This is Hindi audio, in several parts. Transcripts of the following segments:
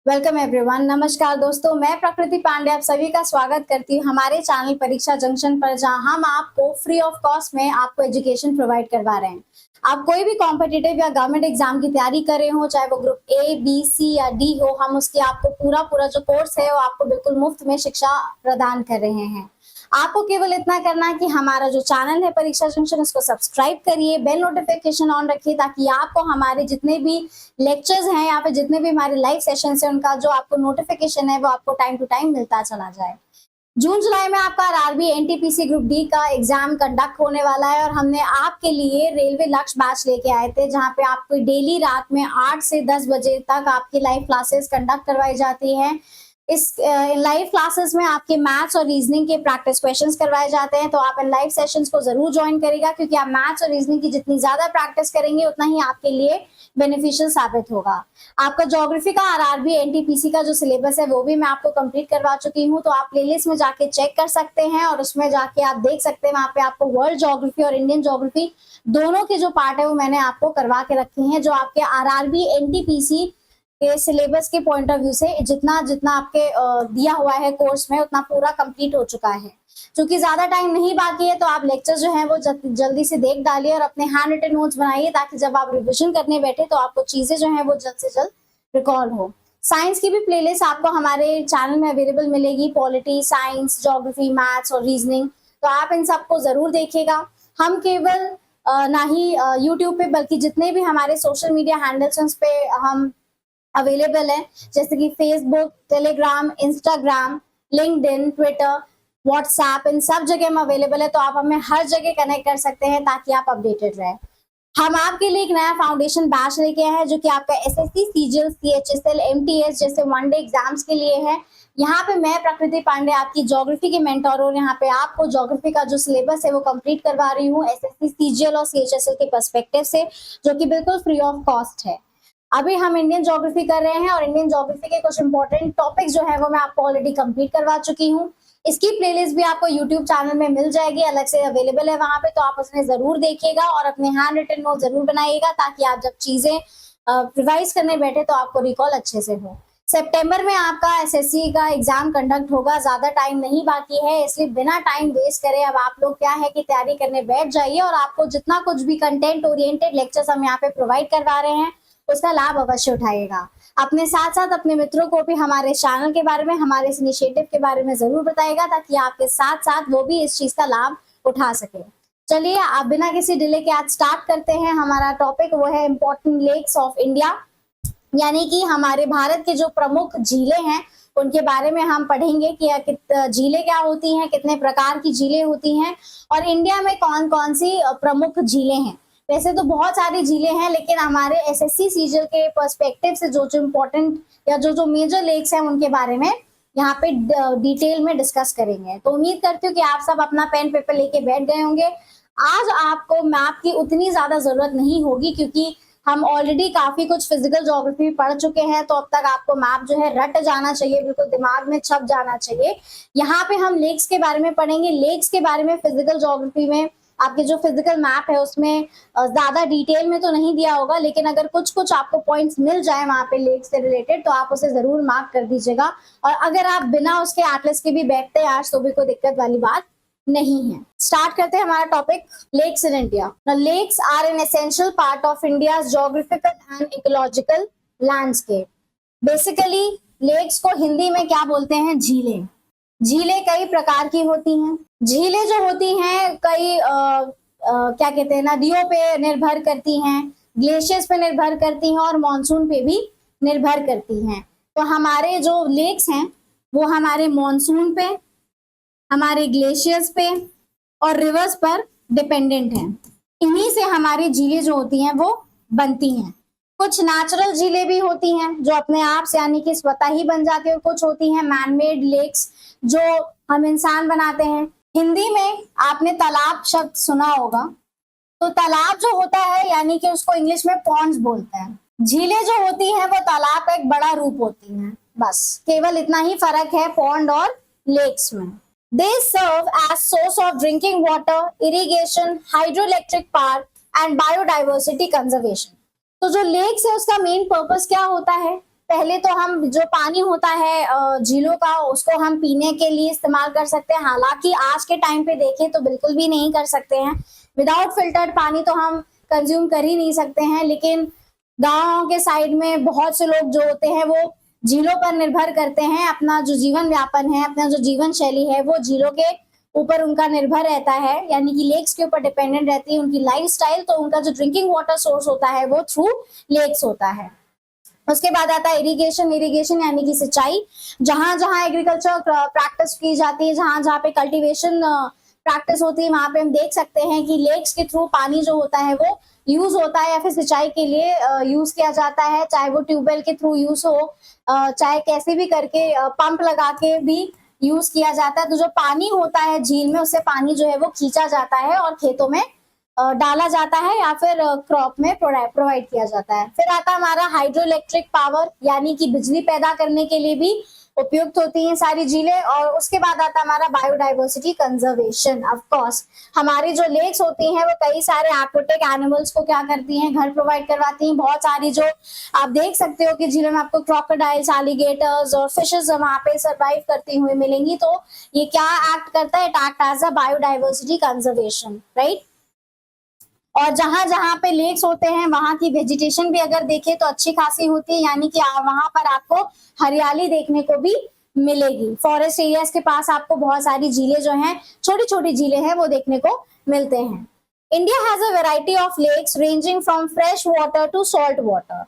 Welcome everyone. नमस्कार दोस्तों, मैं प्रकृति पांडे आप सभी का स्वागत करती हूँ हमारे चैनल परीक्षा जंक्शन पर, जहां हम आपको फ्री ऑफ कॉस्ट में आपको एजुकेशन प्रोवाइड करवा रहे हैं। आप कोई भी कॉम्पिटिटिव या गवर्नमेंट एग्जाम की तैयारी कर रहे हो, चाहे वो ग्रुप ए, बी, सी या डी हो, हम उसकी आपको पूरा जो कोर्स है वो आपको बिल्कुल मुफ्त में शिक्षा प्रदान कर रहे हैं। आपको केवल इतना करना है कि हमारा जो चैनल है परीक्षा जंक्शन, उसको सब्सक्राइब करिए, बेल नोटिफिकेशन ऑन रखिए, ताकि आपको हमारे जितने भी लेक्चर्स हैं, यहाँ पे जितने भी हमारे लाइव सेशंस हैं, उनका जो आपको नोटिफिकेशन है वो आपको टाइम टू टाइम मिलता चला जाए। जून जुलाई में आपका आरआरबी एनटीपीसी ग्रुप डी का एग्जाम कंडक्ट होने वाला है और हमने आपके लिए रेलवे लक्ष्य बैच लेके आए थे, जहाँ पे आपको डेली रात में 8 से 10 बजे तक आपकी लाइव क्लासेस कंडक्ट करवाई जाती हैं। इस लाइव क्लासेस में आपके मैथ्स और रीजनिंग के प्रैक्टिस क्वेश्चंस करवाए जाते हैं, तो आप इन लाइव सेशंस को जरूर ज्वाइन करेगा, क्योंकि आप मैथ्स और रीजनिंग की जितनी ज्यादा प्रैक्टिस करेंगे उतना ही आपके लिए बेनिफिशियल साबित होगा। आपका ज्योग्राफी का आरआरबी एनटीपीसी का जो सिलेबस है वो भी मैं आपको कंप्लीट करवा चुकी हूँ, तो आप प्लेलिस्ट में जाके चेक कर सकते हैं और उसमें जाके आप देख सकते हैं, वहां पे आपको वर्ल्ड ज्योग्राफी और इंडियन ज्योग्राफी दोनों के जो पार्ट है वो मैंने आपको करवा के रखे हैं, जो आपके आरआरबी एनटीपीसी के सिलेबस के पॉइंट ऑफ व्यू से जितना जितना आपके दिया हुआ है कोर्स में उतना पूरा कंप्लीट हो चुका है। क्योंकि ज्यादा टाइम नहीं बाकी है, तो आप लेक्चर जो है वो जल्दी से देख डालिए और अपने हैंड रिटन नोट्स बनाइए, ताकि जब आप रिविजन करने बैठे तो आपको चीजें जो है वो जल्द से जल्द रिकॉल हो। साइंस की भी प्लेलिस्ट आपको हमारे चैनल में अवेलेबल मिलेगी, पॉलिटी, साइंस, ज्योग्राफी, मैथ्स और रीजनिंग, तो आप इन सबको जरूर देखिएगा। हम केवल ना ही यूट्यूब पे, बल्कि जितने भी हमारे सोशल मीडिया हैंडल्स पे हम अवेलेबल है, जैसे कि Facebook, Telegram, Instagram, LinkedIn, Twitter, WhatsApp, इन सब जगह हम अवेलेबल है, तो आप हमें हर जगह कनेक्ट कर सकते हैं ताकि आप अपडेटेड रहे। हम आपके लिए एक नया फाउंडेशन बैच लेके आए हैं, जो कि आपका एसएससी, सीजीएल, सीएचएसएल, एमटीएस जैसे वनडे एग्जाम्स के लिए है। यहाँ पे मैं प्रकृति पांडे आपकी ज्योग्राफी के मेंटोर और यहाँ पे आपको ज्योग्राफी का जो सिलेबस है वो कंप्लीट करवा रही हूँ एसएससी, सीजीएल और सीएचएसएल के पर्सपेक्टिव से, जो कि बिल्कुल फ्री ऑफ कॉस्ट है। अभी हम इंडियन ज्योग्राफी कर रहे हैं और इंडियन ज्योग्राफी के कुछ इंपॉर्टेंट टॉपिक्स जो है वो मैं आपको ऑलरेडी कंप्लीट करवा चुकी हूँ। इसकी प्लेलिस्ट भी आपको यूट्यूब चैनल में मिल जाएगी, अलग से अवेलेबल है वहां पे, तो आप उसमें जरूर देखिएगा और अपने हैंड रिटन नोट जरूर बनाइएगा, ताकि आप जब चीजें रिवाइज करने बैठे तो आपको रिकॉल अच्छे से हो। सितंबर में आपका एसएससी का एग्जाम कंडक्ट होगा, ज्यादा टाइम नहीं बाकी है, इसलिए बिना टाइम वेस्ट करे अब आप लोग क्या है कि तैयारी करने बैठ जाइए और आपको जितना कुछ भी कंटेंट ओरिएंटेड लेक्चर्स हम यहाँ पे प्रोवाइड करवा रहे हैं उसका लाभ अवश्य उठाइएगा। अपने साथ साथ अपने मित्रों को भी हमारे चैनल के बारे में, हमारे इस इनिशिएटिव के बारे में जरूर बताइएगा, ताकि आपके साथ साथ वो भी इस चीज का लाभ उठा सके। चलिए, आप बिना किसी डिले के आज स्टार्ट करते हैं। हमारा टॉपिक वो है इंपॉर्टेंट लेक्स ऑफ इंडिया, यानी कि हमारे भारत के जो प्रमुख झीलें हैं उनके बारे में हम पढ़ेंगे कि झीलें क्या होती हैं, कितने प्रकार की झीलें होती हैं और इंडिया में कौन कौन सी प्रमुख झीलें हैं। वैसे तो बहुत सारी झीलें हैं, लेकिन हमारे एसएससी सीजीएल के पर्सपेक्टिव से जो इम्पोर्टेंट या जो मेजर लेक्स हैं उनके बारे में यहाँ पे डिटेल में डिस्कस करेंगे। तो उम्मीद करती हूँ कि आप सब अपना पेन पेपर लेके बैठ गए होंगे। आज आपको मैप की उतनी ज्यादा जरूरत नहीं होगी, क्योंकि हम ऑलरेडी काफी कुछ फिजिकल ज्योग्राफी पढ़ चुके हैं, तो अब तक आपको मैप जो है रट जाना चाहिए, बिल्कुल दिमाग में छप जाना चाहिए। यहाँ पे हम लेक्स के बारे में पढ़ेंगे। लेक्स के बारे में फिजिकल ज्योग्राफी में आपके जो फिजिकल मैप है उसमें ज्यादा डिटेल में तो नहीं दिया होगा, लेकिन अगर कुछ कुछ आपको पॉइंट्स मिल जाए वहां पे लेक से रिलेटेड, तो आप उसे जरूर मार्क कर दीजिएगा। और अगर आप बिना उसके एटलस के भी बैठते हैं आज, तो भी कोई दिक्कत वाली बात नहीं है। स्टार्ट करते हैं हमारा topic, lakes in India. Lakes are an essential part of India's geographical and ecological landscape. Basically lakes को हिंदी में क्या बोलते हैं? झीलें। झीलें कई प्रकार की होती हैं। झीलें जो होती हैं कई क्या कहते हैं, नदियों पे निर्भर करती हैं, ग्लेशियर्स पे निर्भर करती हैं और मॉनसून पे भी निर्भर करती हैं। तो हमारे जो लेक्स हैं वो हमारे मॉनसून पे, हमारे ग्लेशियर्स पे और रिवर्स पर डिपेंडेंट हैं। इन्हीं से हमारी झीलें जो होती हैं वो बनती हैं। कुछ नेचुरल झीलें भी होती हैं जो अपने आप से यानी कि स्वतः ही बन जाती है, कुछ होती हैं मैनमेड लेक्स जो हम इंसान बनाते हैं। हिंदी में आपने तालाब शब्द सुना होगा, तो तालाब जो होता है यानी कि उसको इंग्लिश में पॉन्ड्स बोलते हैं। झीलें जो होती हैं वो तालाब का एक बड़ा रूप होती हैं, बस केवल इतना ही फर्क है पॉन्ड और लेक्स में। They serve as source of drinking water, irrigation, hydroelectric power and biodiversity conservation. तो जो लेक्स है उसका मेन पर्पस क्या होता है? पहले तो हम जो पानी होता है झीलों का, उसको हम पीने के लिए इस्तेमाल कर सकते हैं। हालांकि आज के टाइम पे देखें तो बिल्कुल भी नहीं कर सकते हैं। विदाउट फिल्टर्ड पानी तो हम कंज्यूम कर ही नहीं सकते हैं। लेकिन गाँव के साइड में बहुत से लोग जो होते हैं वो झीलों पर निर्भर करते हैं। अपना जो जीवन व्यापन है, अपना जो जीवन शैली है, वो झीलों के ऊपर उनका निर्भर रहता है, यानी कि लेक्स के ऊपर डिपेंडेंट रहती है उनकी लाइफस्टाइल। तो उनका जो ड्रिंकिंग वाटर सोर्स होता है वो थ्रू लेक्स होता है। उसके बाद आता है इरिगेशन। इरिगेशन यानी कि सिंचाई। जहां जहां एग्रीकल्चर प्रैक्टिस की जाती है, जहां जहां पे कल्टीवेशन प्रैक्टिस होती है, वहां पे हम देख सकते हैं कि लेक्स के थ्रू पानी जो होता है वो यूज होता है या फिर सिंचाई के लिए यूज किया जाता है। चाहे वो ट्यूबवेल के थ्रू यूज हो, चाहे कैसे भी करके पंप लगा के भी यूज किया जाता है। तो जो पानी होता है झील में, उससे पानी जो है वो खींचा जाता है और खेतों में डाला जाता है या फिर क्रॉप में प्रोवाइड किया जाता है। फिर आता है हमारा हाइड्रो इलेक्ट्रिक पावर, यानी कि बिजली पैदा करने के लिए भी उपयुक्त होती हैं सारी झीलें। और उसके बाद आता है हमारा बायोडाइवर्सिटी कंजर्वेशन। ऑफ कोर्स हमारी जो लेक्स होती हैं वो कई सारे एक्वेटिक एनिमल्स को क्या करती हैं, घर प्रोवाइड करवाती हैं। बहुत सारी जो आप देख सकते हो कि झीलों में आपको क्रोकोडाइल्स, एलिगेटर्स और फिशेस वहां पे सर्वाइव करती हुई मिलेंगी। तो ये क्या एक्ट करता है, it act as a biodiversity conservation, right. और जहां जहां पे लेक्स होते हैं वहां की वेजिटेशन भी अगर देखें तो अच्छी खासी होती है, यानी कि वहां पर आपको हरियाली देखने को भी मिलेगी। फॉरेस्ट एरियाज के पास आपको बहुत सारी झीलें जो हैं, छोटी छोटी झीलें हैं, वो देखने को मिलते हैं। India has a variety of lakes ranging from fresh water to salt water.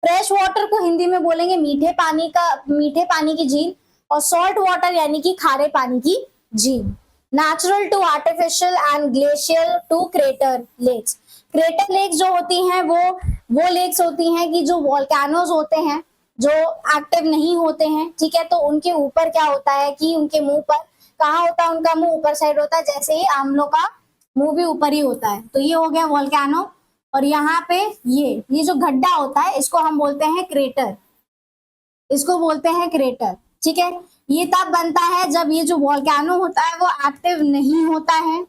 Fresh water को हिंदी में बोलेंगे मीठे पानी की झील, और सॉल्ट वाटर यानी कि खारे पानी की झील। Natural to artificial and glacial to crater lakes. Crater lakes जो होती हैं वो लेक्स होती हैं कि जो वोल्केनोज होते हैं, जो एक्टिव नहीं होते हैं, ठीक है। तो उनके ऊपर क्या होता है कि उनके मुंह पर, कहाँ होता है उनका मुंह, ऊपर साइड होता है, जैसे ही आमलों का मुंह भी ऊपर ही होता है। तो ये हो गया वोल्केनो। और यहाँ पे ये जो गड्ढा होता है इसको हम बोलते हैं क्रेटर, इसको बोलते हैं क्रेटर, ठीक है। ये तब बनता है जब ये जो वोल्केनो होता है वो एक्टिव नहीं होता है,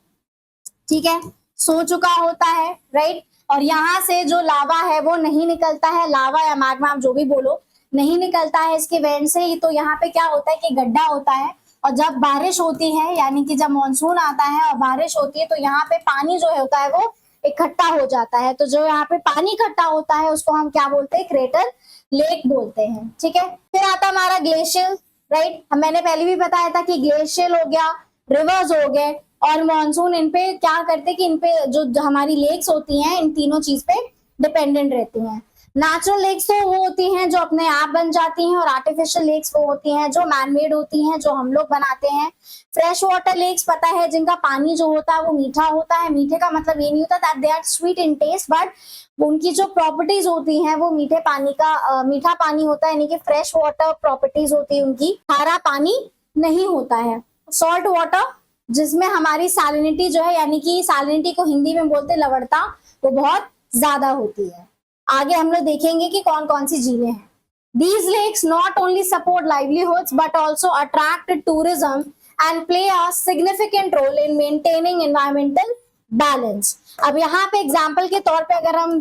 ठीक है, सो चुका होता है, राइट। और यहाँ से जो लावा है वो नहीं निकलता है, लावा या मैग्मा आप जो भी बोलो, नहीं निकलता है इसके वेंट से ही। तो यहाँ पे क्या होता है कि गड्ढा होता है, और जब बारिश होती है, यानी कि जब मानसून आता है और बारिश होती है, तो यहाँ पे पानी जो होता है वो इकट्ठा हो जाता है। तो जो यहाँ पे पानी इकट्ठा होता है उसको हम क्या बोलते हैं, क्रेटर लेक बोलते हैं, ठीक है। फिर आता हमारा ग्लेशियर, राइट। मैंने पहले भी बताया था कि ग्लेशियर हो गया, रिवर्स हो गए, और मानसून इन पे क्या करते कि इन पे जो हमारी लेक्स होती हैं इन तीनों चीज पे डिपेंडेंट रहती हैं। नेचुरल लेक्स तो वो होती हैं जो अपने आप बन जाती हैं, और आर्टिफिशियल लेक्स वो होती हैं जो मैनमेड होती हैं, जो हम लोग बनाते हैं। फ्रेश वाटर लेक्स पता है जिनका पानी जो होता है वो मीठा होता है। मीठे का मतलब ये नहीं होता that they are sweet in taste, but उनकी जो प्रॉपर्टीज होती हैं वो मीठे पानी का मीठा पानी होता है, यानी कि फ्रेश वाटर प्रॉपर्टीज होती है उनकी, खारा पानी नहीं होता है। सॉल्ट वाटर जिसमें हमारी सैलिनिटी जो है, यानी कि सैलिनिटी को हिंदी में बोलते लवणता, वो बहुत ज्यादा होती है। आगे हम लोग देखेंगे कि कौन कौन सी झीलें हैं। These lakes not only support livelihoods but also attract tourism and play a significant role in maintaining environmental balance. अब यहाँ पे एग्जाम्पल के तौर पे अगर हम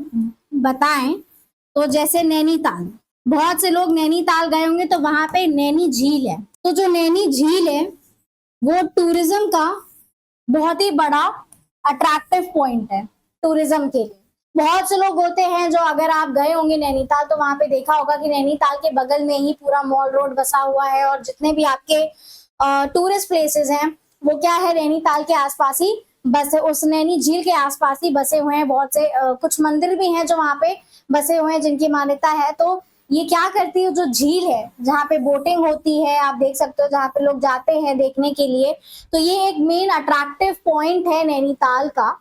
बताएं तो जैसे नैनीताल, बहुत से लोग नैनीताल गए होंगे, तो वहां पे नैनी झील है। तो जो नैनी झील है वो टूरिज्म का बहुत ही बड़ा अट्रैक्टिव पॉइंट है टूरिज्म के लिए। बहुत से लोग होते हैं जो, अगर आप गए होंगे नैनीताल तो वहां पे देखा होगा कि नैनीताल के बगल में ही पूरा मॉल रोड बसा हुआ है, और जितने भी आपके टूरिस्ट प्लेसेस हैं वो क्या है, नैनीताल के आसपास ही बसे, उस नैनी झील के आसपास ही बसे हुए हैं। बहुत से कुछ मंदिर भी हैं जो वहां पे बसे हुए हैं जिनकी मान्यता है। तो ये क्या करती है, जो झील है जहाँ पे बोटिंग होती है, आप देख सकते हो, जहाँ पे लोग जाते हैं देखने के लिए, तो ये एक मेन अट्रैक्टिव पॉइंट है नैनीताल का,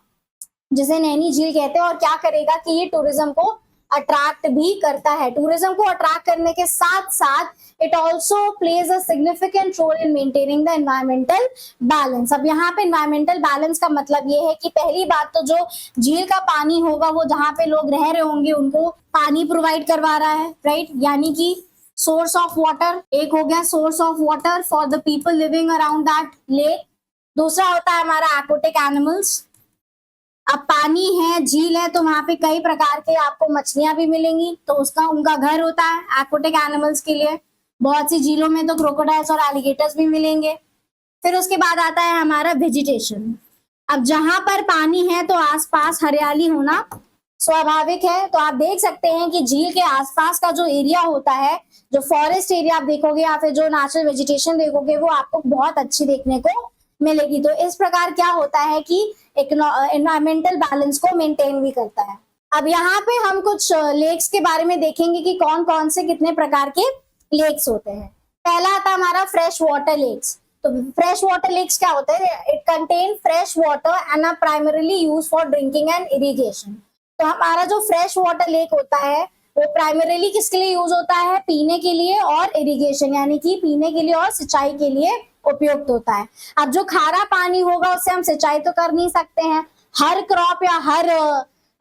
जिसे नैनी झील कहते हैं। और क्या करेगा कि ये टूरिज्म को अट्रैक्ट भी करता है। टूरिज्म को अट्रैक्ट करने के साथ साथ it also plays a significant role in maintaining the environmental balance. अब यहाँ पे एनवायरमेंटल बैलेंस का मतलब ये है कि पहली बात तो जो झील का पानी होगा वो जहाँ पे लोग रह रहे होंगे उनको पानी प्रोवाइड करवा रहा है, राइट, यानी कि सोर्स ऑफ वाटर। एक हो गया source of water for the people living around that lake. दूसरा होता है हमारा एक्वेटिक एनिमल्स, अब पानी है, झील है, तो वहां पे कई प्रकार के आपको मछलियां भी मिलेंगी, तो उसका उनका घर होता है एक्वाटिक एनिमल्स के लिए। बहुत सी झीलों में तो क्रोकोडाइल्स और एलिगेटर्स भी मिलेंगे। फिर उसके बाद आता है हमारा वेजिटेशन। अब जहां पर पानी है तो आसपास हरियाली होना स्वाभाविक है। तो आप देख सकते हैं कि झील के आसपास का जो एरिया होता है, जो फॉरेस्ट एरिया आप देखोगे या फिर जो नेचुरल वेजिटेशन देखोगे, वो आपको बहुत अच्छी देखने को मिलेगी। तो इस प्रकार क्या होता है कि एनवायरमेंटल बैलेंस को मेंटेन भी करता है। अब यहाँ पे हम कुछ लेक्स के बारे में देखेंगे कि कौन कौन से कितने प्रकार के लेक्स होते हैं। पहला आता है हमारा फ्रेश वाटर लेक्स। तो फ्रेश वाटर लेक्स क्या होता है? It contain fresh water and are primarily use for drinking and irrigation. तो हमारा जो फ्रेश वाटर लेक होता है वो प्राइमरीली किसके लिए यूज होता है? पीने के लिए और इरिगेशन, यानी कि पीने के लिए और सिंचाई के लिए उपयुक्त होता है। अब जो खारा पानी होगा उससे हम सिंचाई तो कर नहीं सकते हैं। हर क्रॉप या हर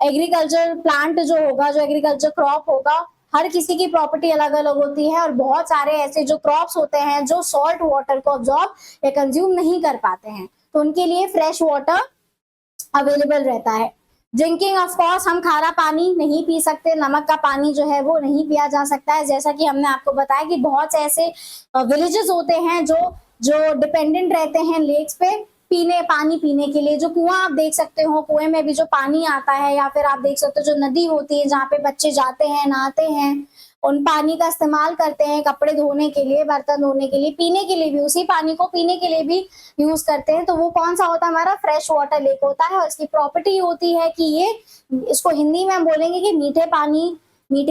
एग्रीकल्चर प्लांट जो होगा, जो एग्रीकल्चर क्रॉप होगा, हर किसी की प्रॉपर्टी अलग अलग होती है और बहुत सारे ऐसे जो क्रॉप्स होते हैं जो सॉल्ट वाटर को ऑब्जॉर्ब या कंज्यूम नहीं कर पाते हैं, तो उनके लिए फ्रेश वाटर अवेलेबल रहता है। ड्रिंकिंग ऑफ कोर्स हम खारा पानी नहीं पी सकते, नमक का पानी जो है वो नहीं पिया जा सकता है। जैसा कि हमने आपको बताया कि बहुत से ऐसे विलेजेस होते हैं जो जो डिपेंडेंट रहते हैं लेक्स पे पानी पीने के लिए। जो कुआं आप देख सकते हो, कुएं में भी जो पानी आता है, या फिर आप देख सकते हो जो नदी होती है जहाँ पे बच्चे जाते हैं, नहाते हैं, उन पानी का इस्तेमाल करते हैं कपड़े धोने के लिए, बर्तन धोने के लिए, पीने के लिए भी, उसी पानी को पीने के लिए भी यूज करते हैं। तो वो कौन सा होता है? हमारा फ्रेश वाटर लेक होता है। और इसकी प्रॉपर्टी होती है कि ये, इसको हिंदी में हम बोलेंगे कि मीठे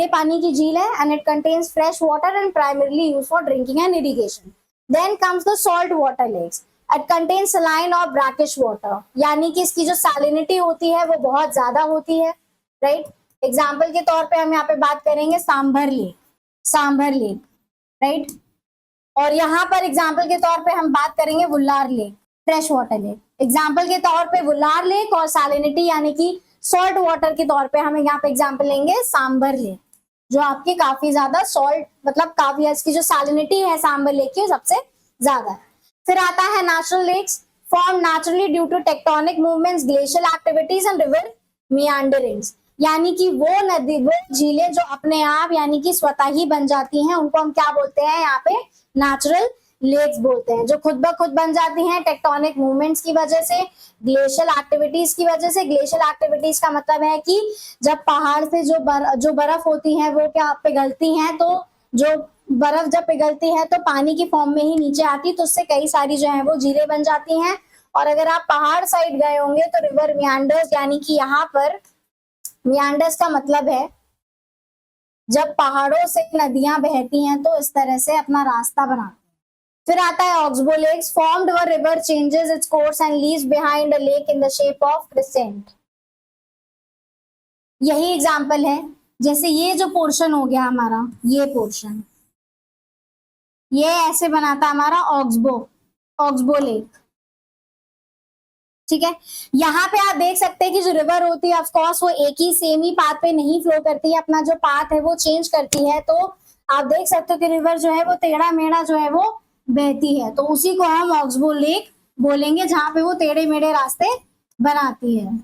पानी की झील है and it contains fresh water and primarily use for drinking and irrigation. Then comes the salt water lakes. It contains saline और ब्रैकिश वाटर, यानी कि इसकी जो सैलिनिटी होती है वो बहुत ज्यादा होती है, राइट। एग्जाम्पल के तौर पे हम यहाँ पे बात करेंगे सांभर लेक, राइट। और यहाँ पर एग्जाम्पल के तौर पे हम बात करेंगे Wular lake, fresh water lake. Example के तौर पे वुल्लार लेक और सैलिनिटी यानी कि सॉल्ट वाटर के तौर पे हम यहाँ पे एग्जाम्पल लेंगे सांभर लेक, जो आपकी काफी ज्यादा सॉल्ट, मतलब काफी इसकी जो सैलिनिटी है सांभर लेक की सबसे ज्यादा है। फिर आता है natural lakes, form naturally due to tectonic movements, glacial activities and river meanderings, यानी कि वो झीलें जो अपने आप यानी कि स्वतः ही बन जाती हैं, उनको हम क्या बोलते हैं? यहाँ पे नेचुरल लेक्स बोलते हैं। जो खुद ब खुद बन जाती हैं टेक्टोनिक मूवमेंट्स की वजह से, ग्लेशियल एक्टिविटीज की वजह से। ग्लेशियल एक्टिविटीज का मतलब है कि जब पहाड़ से जो बर्फ होती है वो क्या पिघलती हैं, तो जो बर्फ जब पिघलती है तो पानी की फॉर्म में ही नीचे आती, तो उससे कई सारी जो है वो झीलें बन जाती हैं। और अगर आप पहाड़ साइड गए होंगे तो रिवर मियांडर्स, यानी कि यहाँ पर मियांडर्स का मतलब है जब पहाड़ों से नदियां बहती हैं तो इस तरह से अपना रास्ता बनाती हैं। फिर आता है oxbow lakes, formed where river changes its course and leaves behind a lake in the shape of crescent. यही एग्जाम्पल है। जैसे ये जो पोर्शन हो गया हमारा, ये पोर्शन, ये ऐसे बनाता हमारा ऑक्सबो लेक, ठीक है। यहाँ पे आप देख सकते हैं कि जो रिवर होती है ऑफ कोर्स वो एक ही सेम ही पाथ पे नहीं फ्लो करती है, अपना जो पाथ है वो चेंज करती है। तो आप देख सकते हो कि रिवर जो है वो टेढ़ा मेढ़ा जो है वो बहती है, तो उसी को हम ऑक्सबो लेक बोलेंगे, जहां पे वो टेढ़े मेढ़े रास्ते बनाती है,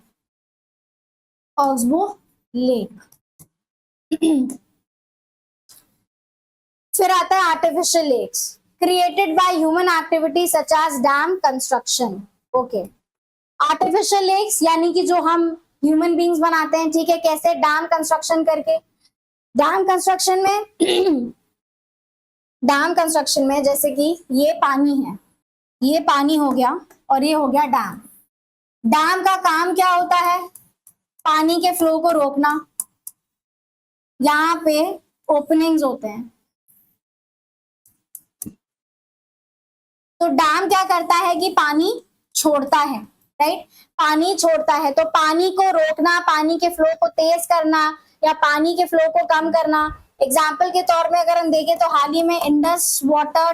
ऑक्सबो लेक। फिर आता है artificial lakes, created by human activity such as dam construction. Okay, artificial lakes यानी कि जो हम ह्यूमन बींग्स बनाते हैं, ठीक है। कैसे? डैम कंस्ट्रक्शन करके। डैम कंस्ट्रक्शन में जैसे कि ये पानी है, ये पानी हो गया और ये हो गया डैम। डैम का काम क्या होता है? पानी के फ्लो को रोकना। यहाँ पे ओपनिंग्स होते हैं, तो डैम क्या करता है कि पानी छोड़ता है, राइट। पानी छोड़ता है, तो पानी को रोकना, पानी के फ्लो को तेज करना या पानी के फ्लो को कम करना। एग्जाम्पल के तौर में अगर हम देखें तो हाल ही में इंडस वाटर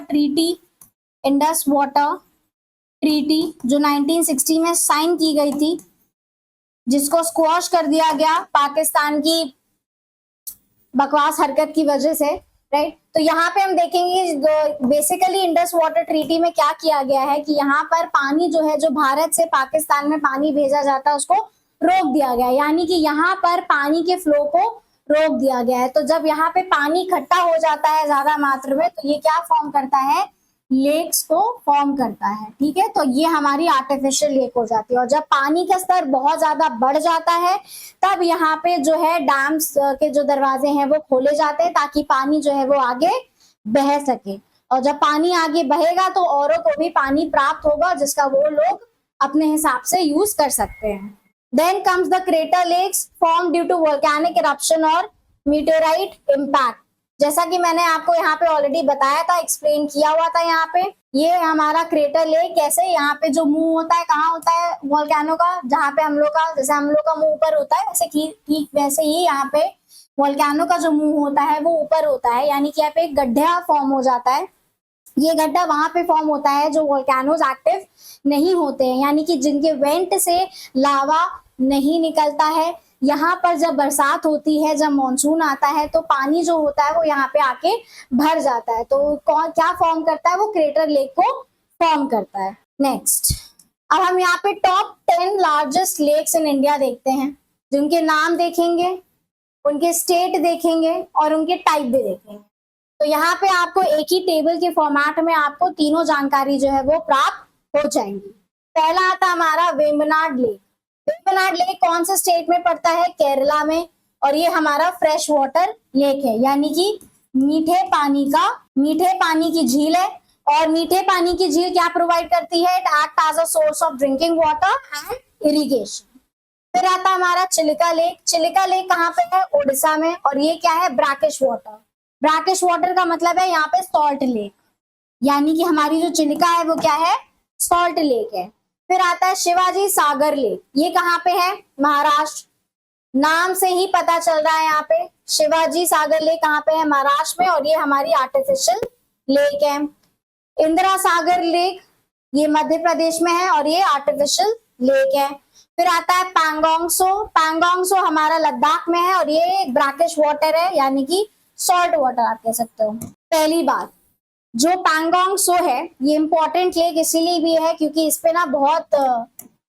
ट्रीटी जो 1960 में साइन की गई थी, जिसको स्क्वॉश कर दिया गया पाकिस्तान की बकवास हरकत की वजह से, राइट। तो यहाँ पे हम देखेंगे बेसिकली इंडस वाटर ट्रीटी में क्या किया गया है कि यहाँ पर पानी जो है, जो भारत से पाकिस्तान में पानी भेजा जाता है, उसको रोक दिया गया है, यानी कि यहाँ पर पानी के फ्लो को रोक दिया गया है। तो जब यहाँ पे पानी इकट्ठा हो जाता है ज्यादा मात्रा में, तो ये क्या फॉर्म करता है, लेक्स को फॉर्म करता है। ठीक है, तो ये हमारी आर्टिफिशियल लेक हो जाती है। और जब पानी का स्तर बहुत ज्यादा बढ़ जाता है, तब यहाँ पे जो है डैम्स के जो दरवाजे हैं वो खोले जाते हैं, ताकि पानी जो है वो आगे बह सके। और जब पानी आगे बहेगा तो औरों को भी पानी प्राप्त होगा, जिसका वो लोग अपने हिसाब से यूज कर सकते हैं। Then comes the crater lakes formed due to volcanic eruption और meteorite impact। जैसा कि मैंने आपको यहाँ पे ऑलरेडी बताया था, एक्सप्लेन किया हुआ था। यहाँ पे ये हमारा क्रेटर लेक कैसे, यहाँ पे जो मुंह होता है कहाँ होता है वोल्केनो का, जहाँ पे हम लोग का, जैसे हम लोग का मुंह ऊपर होता है, वैसे ठीक वैसे ही यहाँ पे वोल्केनो का जो मुंह होता है वो ऊपर होता है, यानी कि यहाँ पे एक गड्ढा फॉर्म हो जाता है। ये गड्ढा वहां पे फॉर्म होता है जो वोल्केनोज एक्टिव नहीं होते हैं, यानी कि जिनके वेंट से लावा नहीं निकलता है। यहाँ पर जब बरसात होती है, जब मॉनसून आता है, तो पानी जो होता है वो यहाँ पे आके भर जाता है। तो कौन क्या फॉर्म करता है, वो क्रेटर लेक को फॉर्म करता है। नेक्स्ट, अब हम यहाँ पे top 10 largest lakes in India देखते हैं, जिनके नाम देखेंगे, उनके स्टेट देखेंगे और उनके टाइप भी देखेंगे। तो यहाँ पे आपको एक ही टेबल के फॉर्मेट में आपको तीनों जानकारी जो है वो प्राप्त हो जाएंगी। पहला आता हमारा वेम्बनाड लेक। वेम्बनाड लेक कौन से स्टेट में पड़ता है, केरला में, और ये हमारा फ्रेश वाटर लेक है, यानी कि मीठे पानी की झील है। और मीठे पानी की झील क्या प्रोवाइड करती है, it act as a source of drinking water and irrigation. फिर आता हमारा चिलिका लेक। चिलिका लेक कहाँ पे है, ओडिशा में, और ये क्या है, ब्रैकिश वाटर। ब्रैकिश वाटर का मतलब है यहाँ पे सॉल्ट लेक, यानी कि हमारी जो चिलिका है वो क्या है, सॉल्ट लेक है। फिर आता है शिवाजी सागर लेक। ये कहाँ पे है, महाराष्ट्र। नाम से ही पता चल रहा है यहाँ पे शिवाजी सागर लेक कहाँ पे है, महाराष्ट्र में, और ये हमारी आर्टिफिशियल लेक है। इंदिरा सागर लेक, ये मध्य प्रदेश में है और ये आर्टिफिशियल लेक है। फिर आता है पैंगोंग सो। पैंगोंग सो हमारा लद्दाख में है और ये ब्रैकिश वाटर है, यानी कि सॉल्ट वाटर आप कह सकते हो। पहली बात, जो पैंगोंग सो है ये इंपॉर्टेंट लेक इसीलिए भी है क्योंकि इस पे ना बहुत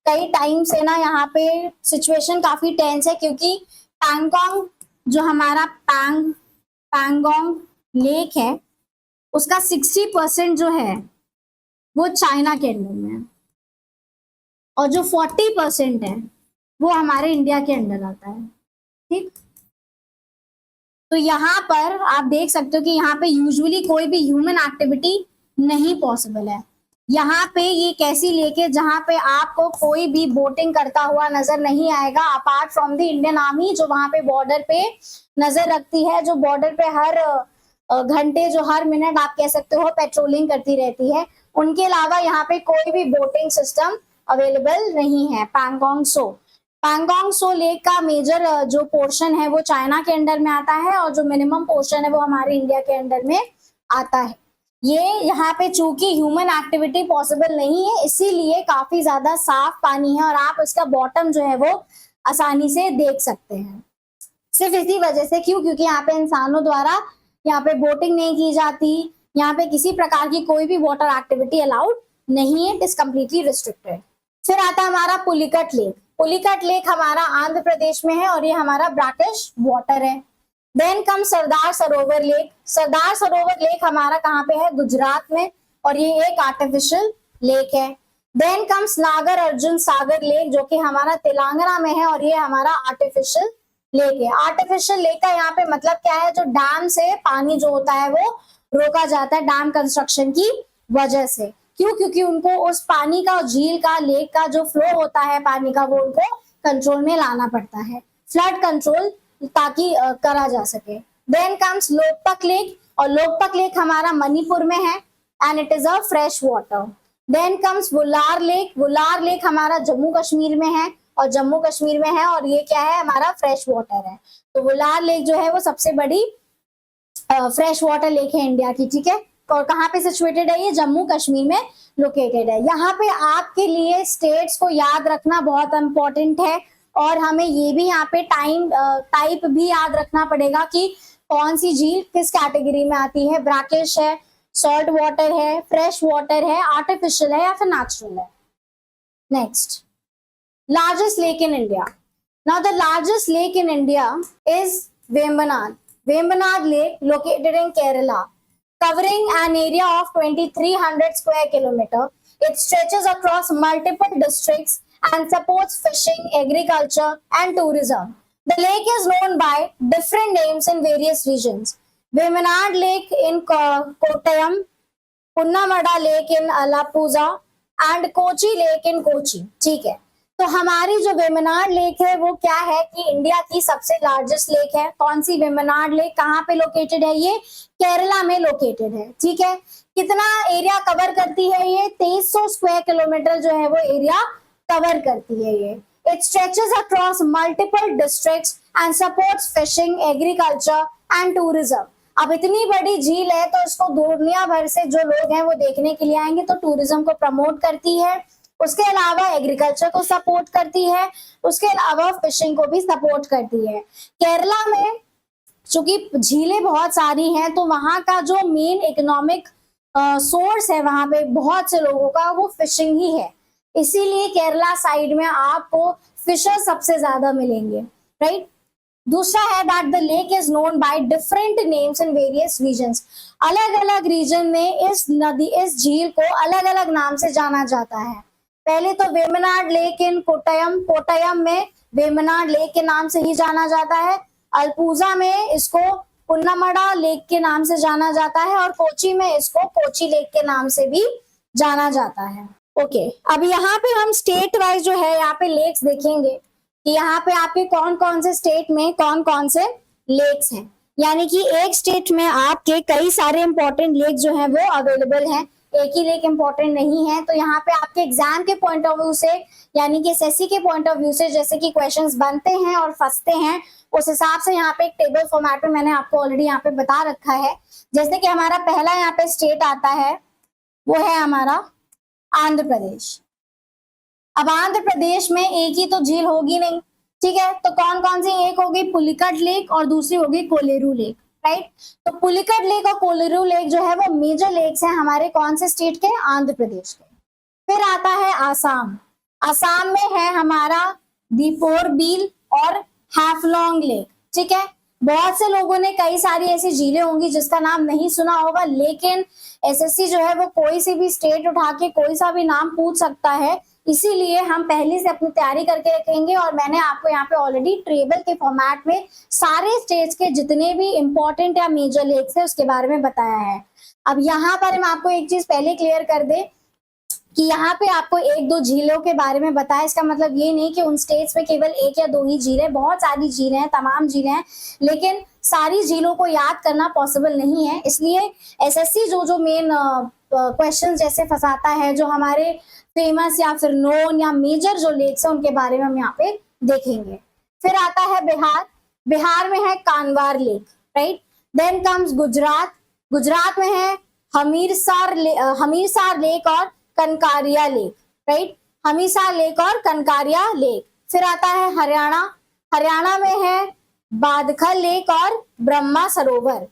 कई टाइम से ना यहाँ पे सिचुएशन काफी टेंस है, क्योंकि पैंगोंग जो हमारा पैंगोंग लेक है उसका 60% जो है वो चाइना के अंडर में है, और जो 40% है वो हमारे इंडिया के अंडर आता है। ठीक, तो यहाँ पर आप देख सकते हो कि यहाँ पे यूजुअली कोई भी ह्यूमन एक्टिविटी नहीं पॉसिबल है। यहाँ पे ये कैसी लेक है जहाँ पे आपको कोई भी बोटिंग करता हुआ नजर नहीं आएगा, apart from the Indian army जो वहां पे बॉर्डर पे नजर रखती है, जो बॉर्डर पे हर घंटे, जो हर मिनट आप कह सकते हो पेट्रोलिंग करती रहती है। उनके अलावा यहाँ पे कोई भी बोटिंग सिस्टम अवेलेबल नहीं है। पैंगोंग सो लेक का मेजर जो पोर्शन है वो चाइना के अंडर में आता है, और जो मिनिमम पोर्शन है वो हमारे इंडिया के अंडर में आता है। ये यहाँ पे चूंकि ह्यूमन एक्टिविटी पॉसिबल नहीं है, इसीलिए काफी ज्यादा साफ पानी है और आप इसका बॉटम जो है वो आसानी से देख सकते हैं। सिर्फ इसी वजह से, क्योंकि यहाँ पे इंसानों द्वारा यहाँ पे बोटिंग नहीं की जाती, यहाँ पे किसी प्रकार की कोई भी वाटर एक्टिविटी अलाउड नहीं है, इट इज कम्प्लीटली रिस्ट्रिक्टेड। फिर आता है हमारा पुलिकट लेक। पुलिकट लेक हमारा आंध्र प्रदेश में है और ये हमारा ब्रैकिश वाटर है। देन कम सरदार सरोवर लेक। सरदार सरोवर लेक हमारा कहाँ पे है, गुजरात में, और ये एक आर्टिफिशियल लेक है। देन कम्स नागर अर्जुन सागर लेक जो कि हमारा तेलंगाना में है और ये हमारा आर्टिफिशियल लेक है। आर्टिफिशियल लेक का यहाँ पे मतलब क्या है, जो डैम से पानी जो होता है वो रोका जाता है डैम कंस्ट्रक्शन की वजह से। क्यों, क्योंकि उनको उस पानी का, झील का, लेक का जो फ्लो होता है पानी का, वो उनको कंट्रोल में लाना पड़ता है, फ्लड कंट्रोल ताकि करा जा सके। देन कम्स लोकतक लेक, और लोकतक लेक हमारा मणिपुर में है and it is a fresh water. Then comes Wular lake. Wular lake हमारा जम्मू कश्मीर में है और जम्मू कश्मीर में है और ये क्या है, हमारा फ्रेश वाटर है। तो वुलार लेक जो है वो सबसे बड़ी फ्रेश वाटर लेक है इंडिया की। ठीक है, और कहाँ पे सिचुएटेड है, ये जम्मू कश्मीर में लोकेटेड है। यहाँ पे आपके लिए स्टेट्स को याद रखना बहुत इंपॉर्टेंट है, और हमें ये भी यहाँ पे टाइप भी याद रखना पड़ेगा कि कौन सी झील किस कैटेगरी में आती है, ब्रैकिश है, सॉल्ट वाटर है, फ्रेश वाटर है, आर्टिफिशियल है या फिर नेचुरल है। Next, largest lake in India. Now the largest lake in India is Vembanad. Vembanad Lake, located in Kerala, covering an area of 2300 square kilometer. It stretches across multiple districts and supports fishing, agriculture and tourism. The lake is known by different names in various regions. Vembanad Lake in Kottayam, Punnamada lake in Alappuzha and Kochi lake in Kochi. ठीक है, तो हमारी जो वेम्बनाड लेक है वो क्या है कि इंडिया की सबसे लार्जेस्ट लेक है। कौन सी? वेम्बनाड लेक। कहाँ पे लोकेटेड है? ये केरला में लोकेटेड है। ठीक है, कितना एरिया कवर करती है ये? 2300 स्क्वायर किलोमीटर जो है वो एरिया कवर करती है ये। It stretches across multiple districts and supports fishing, agriculture and tourism. अब इतनी बड़ी झील है तो इसको दुनिया भर से जो लोग हैं वो देखने के लिए आएंगे, तो टूरिज्म को प्रमोट करती है, उसके अलावा एग्रीकल्चर को सपोर्ट करती है, उसके अलावा फिशिंग को भी सपोर्ट करती है। केरला में चूंकि झीलें बहुत सारी हैं तो वहां का जो मेन इकोनॉमिक सोर्स है वहां पे बहुत से लोगों का वो फिशिंग ही है, इसीलिए केरला साइड में आपको फिशर सबसे ज्यादा मिलेंगे, राइट। दूसरा है that the lake is known by different names in various regions. अलग अलग रीजन में इस नदी, इस झील को अलग अलग नाम से जाना जाता है। पहले तो वेम्बनाड लेक इन कोट्टयम, कोट्टयम में वेम्बनाड लेक के नाम से ही जाना जाता है। अल्पुजा में इसको पुन्नामड़ा लेक के नाम से जाना जाता है और कोची में इसको कोची लेक के नाम से भी जाना जाता है। ओके, अब यहाँ पे हम स्टेट वाइज जो है यहाँ पे लेक्स देखेंगे कि यहाँ पे आपके कौन कौन से स्टेट में कौन कौन से लेक्स हैं, यानी कि एक स्टेट में आपके कई सारे इंपॉर्टेंट लेक जो हैं वो अवेलेबल हैं, एक ही लेक इंपॉर्टेंट नहीं है। तो यहाँ पे आपके एग्जाम के पॉइंट ऑफ व्यू से, यानी कि एसएससी के पॉइंट ऑफ व्यू से जैसे कि क्वेश्चंस बनते हैं और फंसते हैं, उस हिसाब से यहाँ पे एक टेबल फॉर्मेट में मैंने आपको ऑलरेडी यहाँ पे बता रखा है। जैसे कि हमारा पहला यहाँ पे स्टेट आता है वो है हमारा आंध्र प्रदेश। अब आंध्र प्रदेश में एक ही तो झील होगी नहीं, ठीक है, तो कौन कौन सी? एक होगी पुलिकट लेक और दूसरी होगी कोलेरू लेक, राइट। तो पुलिकट लेक और कोलेरू लेक जो है वो मेजर लेक्स हैं हमारे कौन से स्टेट के? आंध्र प्रदेश के। फिर आता है आसाम। आसाम में है हमारा दीपोर बील और हैफलॉन्ग लेक, ठीक है। बहुत से लोगों ने कई सारी ऐसी झीलें होंगी जिसका नाम नहीं सुना होगा, लेकिन एसएससी जो है वो कोई सी भी स्टेट उठा के कोई सा भी नाम पूछ सकता है, इसीलिए हम पहले से अपनी तैयारी करके रखेंगे। और मैंने आपको यहाँ पे ऑलरेडी टेबल के फॉर्मेट में सारे स्टेट्स के जितने भी इंपॉर्टेंट या मेजर लेक्स है उसके बारे में बताया है। अब यहाँ पर हम आपको एक चीज पहले क्लियर कर दे कि यहाँ पे आपको एक दो झीलों के बारे में बताया, इसका मतलब ये नहीं कि उन स्टेट्स में केवल एक या दो ही झीलें, बहुत सारी झीलें हैं, तमाम झीलें हैं, लेकिन सारी झीलों को याद करना पॉसिबल नहीं है। इसलिए एसएससी जो मेन क्वेश्चन जैसे फंसाता है, जो हमारे फेमस या फिर नोन या मेजर जो लेक्स है उनके बारे में हम यहाँ पे देखेंगे। फिर आता है बिहार। बिहार में है Kanwar lake, right. Then comes Gujarat. Gujarat में है हमीरसार लेक और Kankaria lake, right. Hamirsar lake और कनकारिया लेक। फिर आता है हरियाणा। हरियाणा में है बादखल लेक और ब्रह्मा सरोवर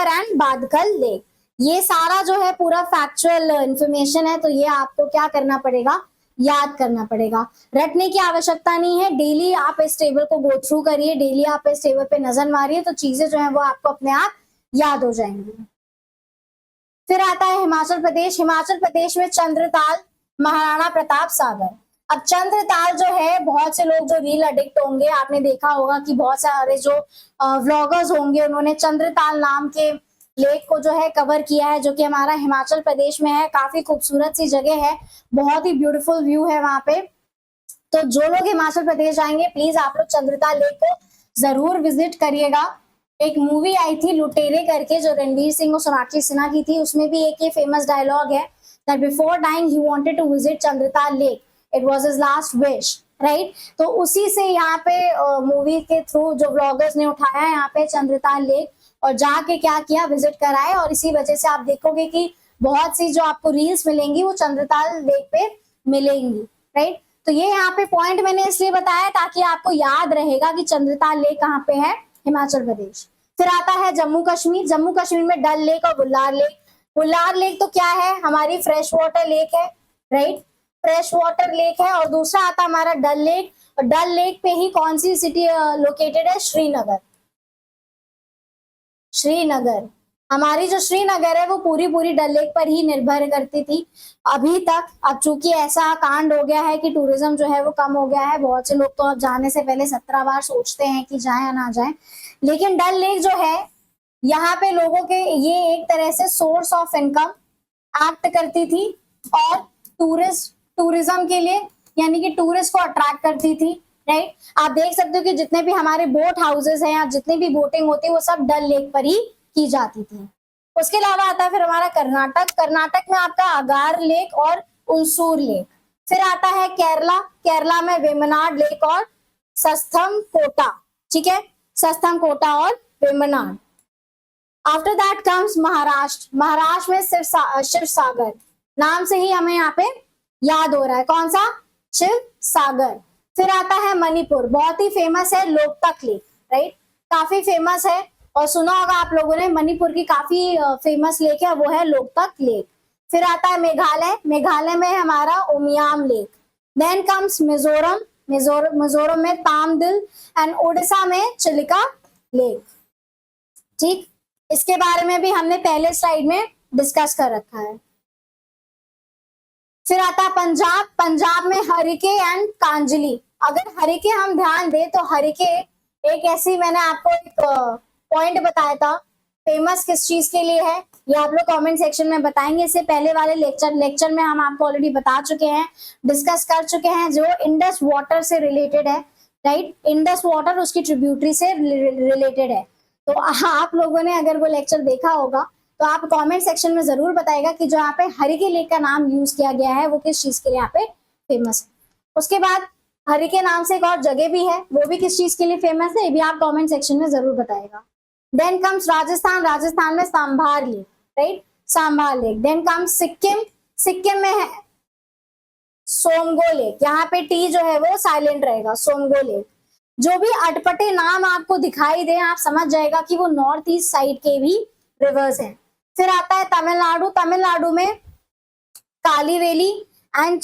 एंड बादखल लेक। ये सारा जो है पूरा फैक्चुअल इंफॉर्मेशन है, तो ये आपको क्या करना पड़ेगा? याद करना पड़ेगा। रटने की आवश्यकता नहीं है, डेली आप इस टेबल को गो थ्रू करिए, डेली आप इस टेबल पे नजर मारिए, तो चीजें जो है वो आपको अपने आप याद हो जाएंगी। फिर आता है हिमाचल प्रदेश। हिमाचल प्रदेश में चंद्रताल, महाराणा प्रताप सागर। अब चंद्रताल जो है, बहुत से लोग जो रील एडिक्ट होंगे, आपने देखा होगा कि बहुत सारे जो व्लॉगर्स होंगे उन्होंने चंद्रताल नाम के लेक को जो है कवर किया है, जो कि हमारा हिमाचल प्रदेश में है। काफी खूबसूरत सी जगह है, बहुत ही ब्यूटीफुल व्यू है वहां पे। तो जो लोग हिमाचल प्रदेश जाएंगे प्लीज आप लोग चंद्रताल लेक को जरूर विजिट करिएगा। एक मूवी आई थी लुटेरे करके जो रणवीर सिंह और सोनाक्षी सिन्हा की थी, उसमें भी एक ये फेमस डायलॉग है that before dying he wanted to visit Chandratal lake, it was his last wish, right. तो उसी से यहाँ पे मूवी के थ्रू जो ब्लॉगर्स ने उठाया यहाँ पे चंद्रताल लेक और जाके क्या किया, विजिट कराए, और इसी वजह से आप देखोगे कि बहुत सी जो आपको रील्स मिलेंगी वो चंद्रताल लेक पे मिलेंगी, राइट। तो ये यहाँ पे पॉइंट मैंने इसलिए बताया ताकि आपको याद रहेगा कि चंद्रताल लेक कहाँ पे है, हिमाचल प्रदेश। फिर आता है जम्मू कश्मीर। जम्मू कश्मीर में डल लेक और बुल्लार लेक। बुल्लार लेक तो क्या है, हमारी फ्रेश वाटर लेक है, राइट। फ्रेश वाटर लेक है, और दूसरा आता है हमारा डल लेक। और डल लेक पे ही कौन सी सिटी लोकेटेड है? श्रीनगर। श्रीनगर, हमारी जो श्रीनगर है वो पूरी पूरी डल लेक पर ही निर्भर करती थी अभी तक। अब चूंकि ऐसा कांड हो गया है कि टूरिज्म जो है वो कम हो गया है, बहुत से लोग तो अब जाने से पहले 17 बार सोचते हैं कि जाएं या ना जाएं। लेकिन डल लेक जो है, यहाँ पे लोगों के ये एक तरह से सोर्स ऑफ इनकम एक्ट करती थी, और टूरिज्म के लिए, यानी कि टूरिस्ट को अट्रैक्ट करती थी, राइट। आप देख सकते हो कि जितने भी हमारे बोट हाउसेस हैं या जितनी भी बोटिंग होती है वो सब डल लेक पर ही की जाती थी। उसके अलावा आता है फिर हमारा कर्नाटक। कर्नाटक में आपका अगार लेक और उलसूर लेक। फिर आता है केरला। केरला में वेमनाड लेक और सस्थम कोटा, ठीक है, सस्थम कोटा और Vembanad. After that comes Maharashtra. Maharashtra में शिव सागर, नाम से ही हमें यहाँ पे याद हो रहा है, कौन सा? शिव सागर। फिर आता है मणिपुर, बहुत ही फेमस है लोकतक लेक, राइट, काफी फेमस है, और सुना होगा आप लोगों ने, मणिपुर की काफी फेमस लेक है, वो है लोकतक लेक। फिर आता है मेघालय। मेघालय में हमारा Umiam lake. Then comes Mizoram. Mizoram में तामदिल, एंड उड़ीसा में चिलिका लेक, ठीक। इसके बारे में भी हमने पहले स्लाइड में डिस्कस कर रखा है। फिर आता है पंजाब। पंजाब में हरिके एंड कांजली। अगर हरिके हम ध्यान दें तो हरिके एक ऐसी, मैंने आपको एक पॉइंट बताया था, फेमस किस चीज के लिए है ये आप लोग कमेंट सेक्शन में बताएंगे। इससे पहले वाले लेक्चर में हम आपको ऑलरेडी बता चुके हैं, डिस्कस कर चुके हैं, जो इंडस वाटर से रिलेटेड है, राइट। इंडस वाटर उसकी ट्रिब्यूटरी से रिलेटेड है। तो आप लोगों ने अगर वो लेक्चर देखा होगा तो आप कमेंट सेक्शन में जरूर बताएगा कि जो यहाँ पे हरिके लेक का नाम यूज किया गया है वो किस चीज के लिए यहाँ पे फेमस है। उसके बाद हरिके नाम से एक और जगह भी है, वो भी किस चीज के लिए फेमस है, ये भी आप कमेंट सेक्शन में जरूर बताएगा। Then comes Rajasthan. राजस्थान में Sambhar lake, right, Sambhar lake. Then comes Sikkim. Sikkim में है सोमगो लेक। यहाँ पे टी जो है वो साइलेंट रहेगा, सोमगो लेक। जो भी अटपटे नाम आपको दिखाई दे आप समझ जाएगा कि वो नॉर्थ ईस्ट साइड के भी रिवर्स हैं। फिर आता है तमिलनाडु। तमिलनाडु में कालीवेली एंड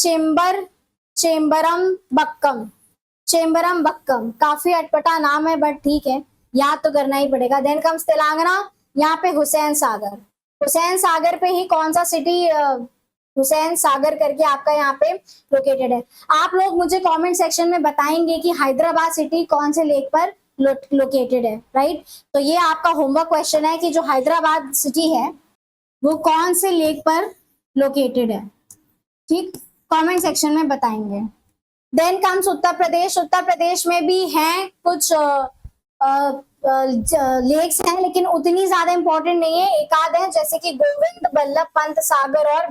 चेम्बरम बक्कम। चेम्बरम बक्कम काफी अटपटा नाम है, बट ठीक है, याद तो करना ही पड़ेगा। Then comes Telangana. यहाँ पे हुसैन सागर। हुसैन सागर पे ही कौन सा सिटी, हुसैन सागर करके आपका यहाँ पे लोकेटेड है। आप लोग मुझे कमेंट सेक्शन में बताएंगे कि हैदराबाद सिटी कौन से लेक पर लोकेटेड है, राइट। तो ये आपका होमवर्क क्वेश्चन है कि जो हैदराबाद सिटी है वो कौन से लेक पर लोकेटेड है, ठीक, कमेंट सेक्शन में बताएंगे। Then comes Uttar Pradesh. उत्तर प्रदेश में भी हैं कुछ लेक्स हैं, लेकिन उतनी ज्यादा इंपॉर्टेंट नहीं है, एक आध है, जैसे कि गोविंद बल्लभ पंत सागर और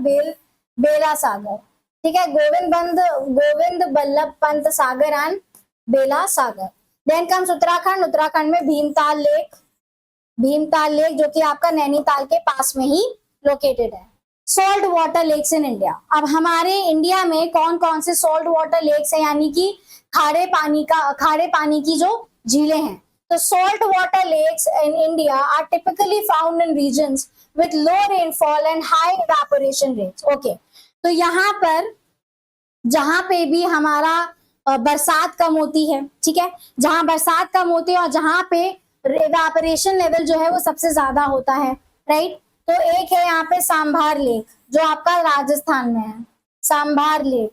बेला सागर, ठीक है, Govind Ballabh Pant Sagar and Bela Sagar. Then comes Uttarakhand. Uttarakhand में भीमताल लेक जो कि आपका नैनीताल के पास में ही लोकेटेड है। Salt water lakes in India. अब हमारे इंडिया में कौन कौन से सॉल्ट वाटर लेक्स हैं, यानी कि खारे पानी की जो झीलें हैं। तो salt water lakes in India are typically found in regions with low rainfall and high evaporation rates. Okay, तो यहाँ पर जहां पे भी हमारा बरसात कम होती है, ठीक है, जहां बरसात कम होती है और जहां पे इवेपोरेशन लेवल जो है वो सबसे ज्यादा होता है, राइट। तो एक है यहाँ पे सांभार लेक जो आपका राजस्थान में है। सांभार लेक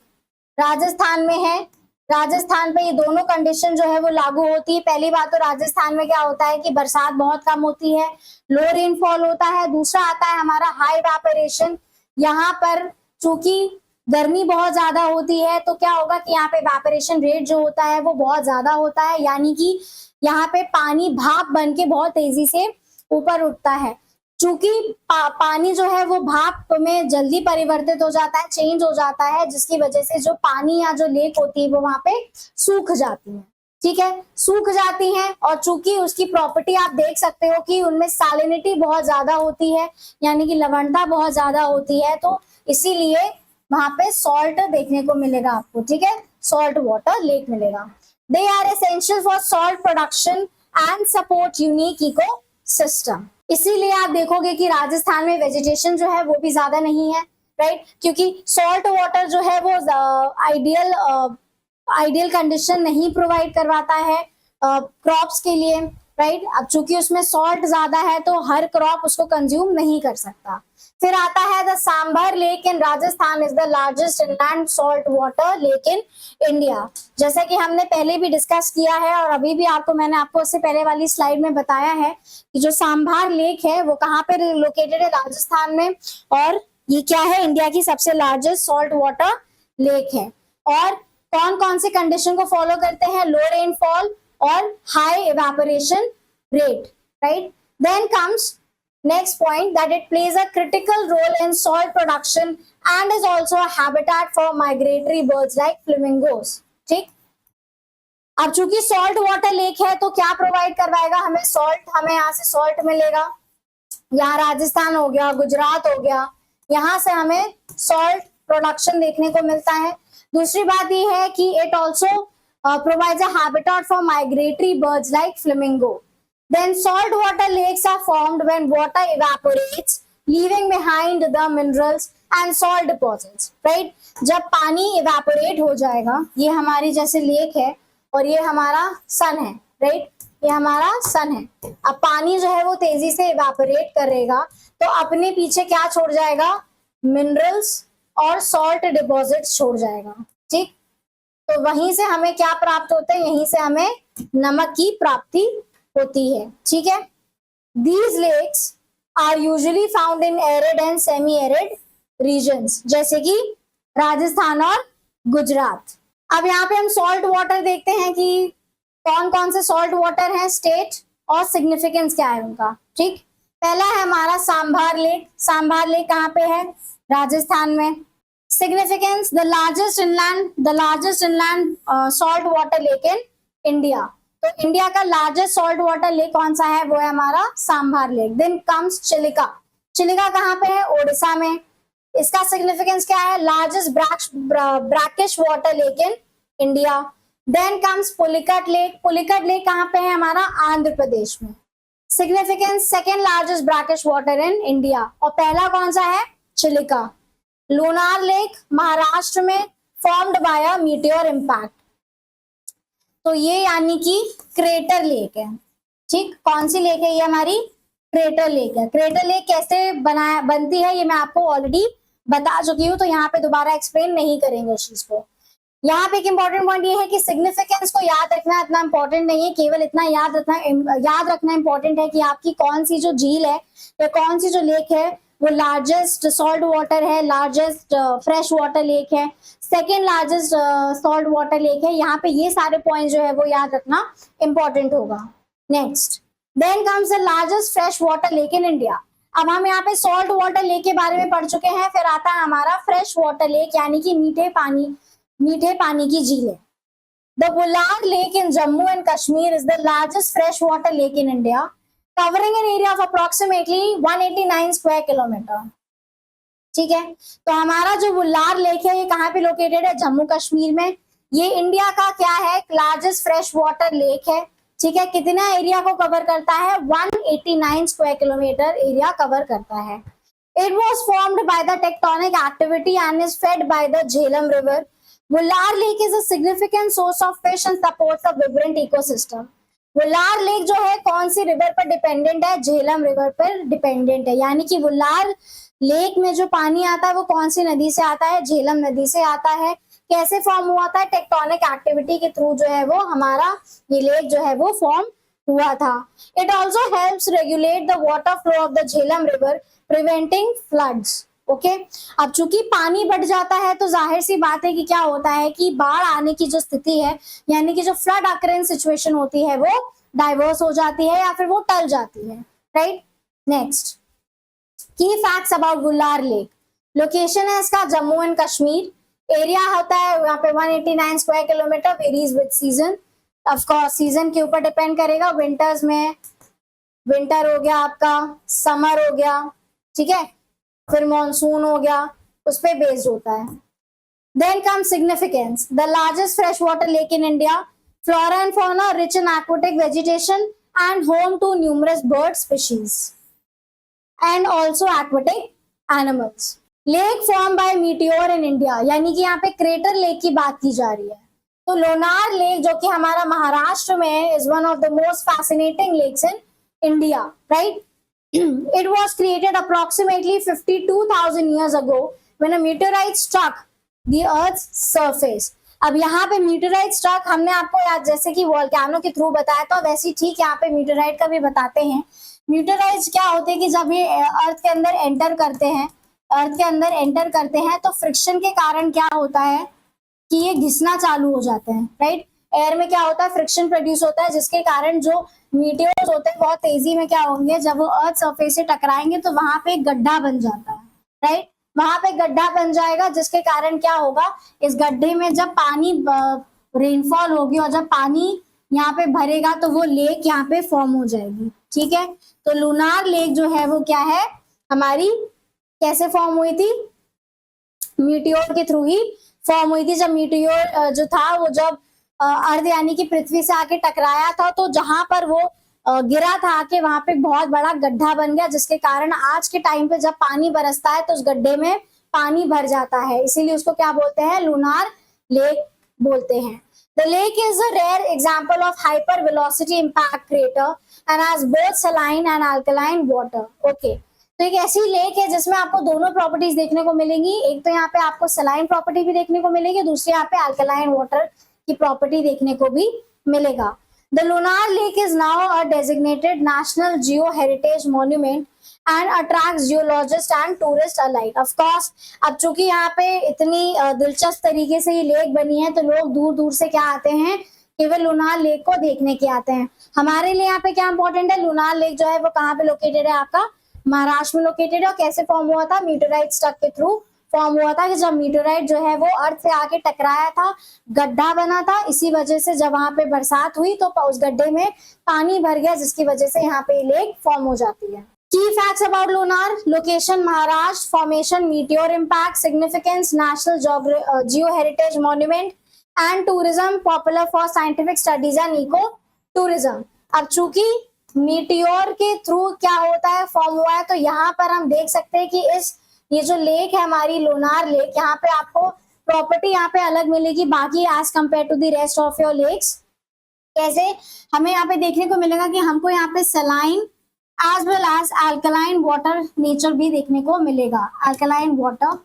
राजस्थान में है। राजस्थान पे ये दोनों कंडीशन जो है वो लागू होती है। पहली बात तो राजस्थान में क्या होता है कि बरसात बहुत कम होती है, लो रेनफॉल होता है। दूसरा आता है हमारा हाई इवेपोरेशन। यहाँ पर चूंकि गर्मी बहुत ज्यादा होती है तो क्या होगा कि यहाँ पे इवेपोरेशन रेट जो होता है वो बहुत ज्यादा होता है, यानी कि यहाँ पे पानी भाप बन के बहुत तेजी से ऊपर उठता है। चूंकि पानी जो है वो भाप में जल्दी परिवर्तित हो जाता है, चेंज हो जाता है, जिसकी वजह से जो पानी या जो लेक होती है वो वहां पे सूख जाती है, ठीक है, सूख जाती है। और चूंकि उसकी प्रॉपर्टी आप देख सकते हो कि उनमें सैलिनिटी बहुत ज्यादा होती है, यानी कि लवणता बहुत ज्यादा होती है, तो इसीलिए वहां पे सॉल्ट देखने को मिलेगा आपको, ठीक है, सॉल्ट वाटर लेक मिलेगा। They are essential for salt production and support unique ecosystem. इसीलिए आप देखोगे कि राजस्थान में वेजिटेशन जो है वो भी ज्यादा नहीं है, राइट, क्योंकि सॉल्ट वाटर जो है वो आइडियल कंडीशन नहीं प्रोवाइड करवाता है क्रॉप्स के लिए, राइट। अब चूंकि उसमें सॉल्ट ज्यादा है तो हर क्रॉप उसको कंज्यूम नहीं कर सकता। फिर आता है the sambar lake in Rajasthan is the largest inland salt water lake in India. जैसा कि हमने पहले भी डिस्कस किया है और अभी भी मैंने आपको उससे पहले वाली स्लाइड में बताया है कि जो सांभर लेक है वो कहाँ पे लोकेटेड है, राजस्थान में, और ये क्या है, इंडिया की सबसे लार्जेस्ट सॉल्ट वाटर लेक है। और कौन कौन से कंडीशन को फॉलो करते हैं, लो रेनफॉल और high evaporation rate, right. Then comes next point that it plays a critical role in salt production and is also a habitat for migratory birds like flamingos, ठीक। अब चूंकि सॉल्ट वाटर लेक है तो क्या प्रोवाइड करवाएगा हमें, सॉल्ट, हमें यहाँ से सॉल्ट मिलेगा, यहाँ राजस्थान हो गया, गुजरात हो गया, यहाँ से हमें सॉल्ट प्रोडक्शन देखने को मिलता है। दूसरी बात ये है कि it also provides a habitat for migratory birds like flamingo. Then salt water lakes are formed when water evaporates, leaving behind the minerals and salt deposits, right? जब पानी evaporate हो जाएगा, ये हमारी जैसे लेक है और ये हमारा सन है, right? ये हमारा सन है। अब पानी जो है वो तेजी से evaporate करेगा तो अपने पीछे क्या छोड़ जाएगा, मिनरल्स और सॉल्ट डिपॉजिट्स छोड़ जाएगा, ठीक। तो वहीं से हमें क्या प्राप्त होता है, यहीं से हमें नमक की प्राप्ति होती है, ठीक है। These lakes are usually found in arid and semi-arid regions, जैसे कि राजस्थान और गुजरात। अब यहाँ पे हम सॉल्ट वाटर देखते हैं कि कौन कौन से सॉल्ट वाटर हैं, स्टेट और सिग्निफिकेंस क्या है उनका, ठीक। पहला है हमारा सांभर लेक। सांभर लेक कहाँ पे है, राजस्थान में। Significance, the largest inland salt water lake in India. तो इंडिया का लार्जेस्ट सॉल्ट वाटर लेक कौन सा है, वो है हमारा Sambhar lake. Then comes Chilika. Chilika कहाँ पे है, ओडिशा में। इसका सिग्निफिकेंस क्या है, largest brackish water lake in India. Then comes Pulicat lake. Pulicat lake कहाँ पे है, हमारा आंध्र प्रदेश में। Significance, second largest brackish water in India. और पहला कौन सा है, चिलिका। लोनार लेक महाराष्ट्र में, formed by a meteor impact. तो ये यानी कि क्रेटर लेक है, ठीक। कौन सी लेक है, ये हमारी क्रेटर लेक है। क्रेटर लेक कैसे बनती है ये मैं आपको ऑलरेडी बता चुकी हूँ, तो यहाँ पे दोबारा एक्सप्लेन नहीं करेंगे उस चीज को। यहाँ पे एक इंपॉर्टेंट पॉइंट ये है कि सिग्निफिकेंस को याद रखना इतना इंपॉर्टेंट नहीं है, केवल इतना याद रखना इंपॉर्टेंट है कि आपकी कौन सी जो झील है या कौन सी जो लेक है वो लार्जेस्ट सॉल्ट वाटर है, लार्जेस्ट फ्रेश वाटर लेक है, second largest salt water lake है। यहाँ पे ये सारे पॉइंट जो है वो याद रखना इंपॉर्टेंट होगा। Next, then comes the largest fresh water lake in India. अब हम यहाँ पे सॉल्ट वाटर लेक के बारे में पढ़ चुके हैं, फिर आता है हमारा फ्रेश वाटर लेक यानी कि मीठे पानी की झील है। The Wular lake in Jammu and Kashmir is the largest fresh water lake in India, covering an area of approximately 189 square kilometre, ठीक है। तो हमारा जो वुलार लेक है ये कहाँ पे लोकेटेड है, जम्मू कश्मीर में। ये इंडिया का क्या है, लार्जेस्ट फ्रेश वाटर लेक है, ठीक है। कितना एरिया को कवर करता है, 189 स्क्वायर किलोमीटर एरिया कवर करता है। It was formed by the tectonic activity and is fed by the Jhelum river. Wular lake is a significant source of fish and supports a vibrant ecosystem. Wular lake जो है कौन सी रिवर पर डिपेंडेंट है, झेलम रिवर पर डिपेंडेंट है। यानी कि वुलार लेक में जो पानी आता है वो कौन सी नदी से आता है, झेलम नदी से आता है। कैसे फॉर्म हुआ था, टेक्टोनिक एक्टिविटी के थ्रू जो है वो हमारा ये लेक जो है वो फॉर्म हुआ था। It also helps regulate the water flow of the Jhelum river, preventing floods. Okay, अब चूंकि पानी बढ़ जाता है तो जाहिर सी बात है कि क्या होता है कि बाढ़ आने की जो स्थिति है यानी कि जो फ्लड अकरेंस सिचुएशन होती है वो डाइवर्स हो जाती है या फिर वो टल जाती है, राइट। नेक्स्ट, की facts about Wular lake. Location है इसका जम्मू एंड कश्मीर। एरिया होता है यहाँ पे 189 square kilometre, varies with season. Of course season के ऊपर डिपेंड करेगा, विंटर्स में विंटर हो गया आपका, समर हो गया, ठीक है, फिर मॉनसून हो गया, उस पे बेस्ड होता है। Then come significance, the largest fresh water lake in India, flora and fauna rich in aquatic vegetation and home to numerous bird species and also aquatic animals. Lake form by meteor in India, यानी कि यहाँ पे क्रेटर लेक की बात की जा रही है। तो लोनार लेक जो कि हमारा महाराष्ट्र में है, is one of the most fascinating lakes in India, right? It was created approximately 52,000 years ago when a meteorite struck the Earth's surface. अब यहाँ पे मीटराइट स्ट्रक, हमने आपको याद जैसे कि वोल्केनो के थ्रू बताया था, वैसे ही ठीक यहाँ पे मीटराइट का भी बताते हैं। मीटराइट्स क्या होते हैं कि जब ये अर्थ के अंदर एंटर करते हैं, तो फ्रिक्शन के कारण क्या होता है कि ये घिसना चालू हो जाते हैं, राइट? एयर में क्या होता है, फ्रिक्शन प्रोड्यूस होता है, जिसके कारण जो मीटियोर्स होते हैं बहुत तेजी में क्या होंगे, जब वो अर्थ सरफेस से टकराएंगे तो वहां पे एक गड्ढा बन जाता है, राइट? वहां पे गड्ढा बन जाएगा, जिसके कारण क्या होगा, इस गड्ढे में जब पानी रेनफॉल होगी और जब पानी यहाँ पे भरेगा तो वो लेक यहाँ पे फॉर्म हो जाएगी, ठीक है? तो लूनार लेक जो है वो क्या है हमारी, कैसे फॉर्म हुई थी? मीटियोर के थ्रू ही फॉर्म हुई थी। जब मीटियोर जो था वो जब अर्थ यानी कि पृथ्वी से आके टकराया था, तो जहां पर वो गिरा था आके, वहां पे बहुत बड़ा गड्ढा बन गया, जिसके कारण आज के टाइम पे जब पानी बरसता है तो उस गड्ढे में पानी भर जाता है, इसीलिए उसको क्या बोलते हैं, लूनार लेक बोलते हैं। The lake is a rare example of hypervelocity impact crater and has both saline and alkaline water. Okay. तो एक ऐसी लेक है जिसमें आपको दोनों प्रॉपर्टीज देखने को मिलेंगी। एक तो यहाँ पे आपको सलाइन प्रॉपर्टी भी देखने को मिलेगी, दूसरी यहाँ पे अल्कलाइन वाटर की प्रॉपर्टी देखने को भी मिलेगा। The lunar lake is now a designated national geo heritage monument and attracts geologist and tourist alike. Of course अब चूंकि यहाँ पे इतनी दिलचस्प तरीके से ये लेक बनी है, तो लोग दूर दूर से क्या आते हैं, केवल लूनार लेक को देखने के आते हैं। हमारे लिए यहाँ पे क्या इंपॉर्टेंट है, लूनार लेक जो है वो कहाँ पे लोकेटेड है, आपका महाराष्ट्र में लोकेटेड है। और कैसे फॉर्म हुआ था, मीटराइट स्ट्रक के थ्रू फॉर्म हुआ था, कि जब मीटराइट जो है वो अर्थ से आके टकराया था, गड्ढा बना था, इसी वजह से जब वहां पे बरसात हुई तो उस गड्ढे में पानी भर गया, जिसकी वजह से यहाँ पे लेक फॉर्म हो जाती है। Key facts about Lonar: location Maharashtra, formation meteor impact, significance national geo heritage monument and tourism, popular for scientific studies and eco tourism. अब चूंकि मीटियोर के थ्रू क्या होता है, फॉर्म हुआ है, तो यहाँ पर हम देख सकते हैं कि ये जो लेक है हमारी लूनार लेक, यहाँ पे आपको प्रॉपर्टी यहाँ पे अलग मिलेगी बाकी as compare to the rest of your lakes. कैसे, हमें यहाँ पे देखने को मिलेगा कि हमको यहाँ पे saline as well as alkaline water nature भी देखने को मिलेगा, अल्कलाइन वाटर,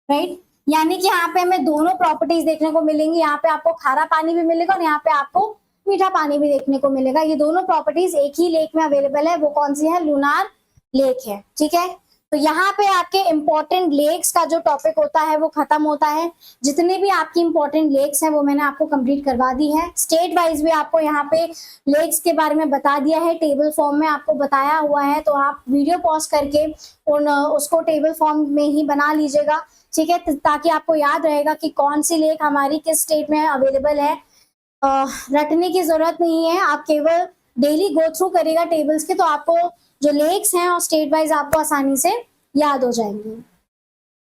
राइट? यानी कि यहाँ पे हमें दोनों प्रॉपर्टीज देखने को मिलेंगी। यहाँ पे आपको खारा पानी भी मिलेगा और यहाँ पे आपको मीठा पानी भी देखने को मिलेगा। ये दोनों प्रॉपर्टीज एक ही लेक में अवेलेबल है। वो कौन सी है, लूनार लेक है, ठीक है? तो यहाँ पे आपके इंपॉर्टेंट लेक्स का जो टॉपिक होता है वो खत्म होता है। जितने भी आपकी इंपॉर्टेंट लेक्स हैं वो मैंने आपको कंप्लीट करवा दी है। स्टेट वाइज भी आपको यहाँ पे लेक्स के बारे में बता दिया है, टेबल फॉर्म में आपको बताया हुआ है। तो आप वीडियो पॉज करके उसको टेबल फॉर्म में ही बना लीजिएगा, ठीक है? ताकि आपको याद रहेगा कि कौन सी लेक हमारी किस स्टेट में अवेलेबल है। रटने की जरूरत नहीं है, आप केवल डेली गो थ्रू करेगा टेबल्स के, तो आपको जो लेक्स हैं और स्टेट वाइज आपको आसानी से याद हो जाएंगे।